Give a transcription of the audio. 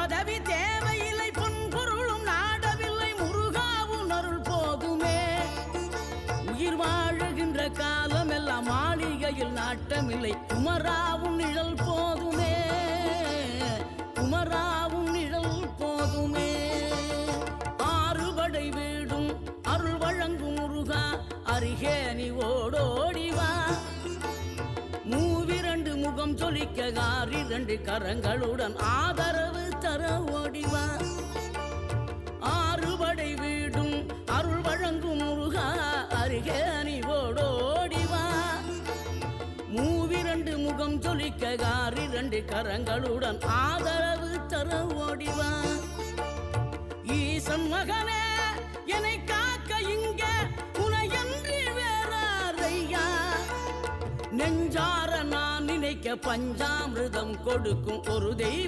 பதவி தேவையில்லை, பொன்பொருளும் நாடவில்லை, முருகாவும் அருள் போதுமே. உயிர் வாழுகின்ற காலம் எல்லாம் மாளிகையில் நாட்டமில்லை, குமராவும் நிழல் போதுமே, குமராவும் நிழல் போதுமே. ஆறுபடை வீடும் அருள் வழங்கும் முருகா, அருகே நீ ஓடோடிவா. மூவிரண்டு முகம் சொலிக்க ஆறிரண்டு கரங்களுடன் ஆதரவு தர ஓடிவா. ஆறுபடை வீடும் அருள் வழங்கும் முருகா, அருகே நீ ஓடோடிவா. மூவிரண்டு முகம் சொலிக்க ஆறிரண்டு கரங்களுடன் ஆதரவு தர ஓடிவா. ஈசன் மகனே என்னை காக்க இங்க உனையன்றி வேறாரையா. நெஞ்சார நான் நினைக்க பஞ்சாமிர்தம் கொடுக்கும் ஒரு தெய்வம்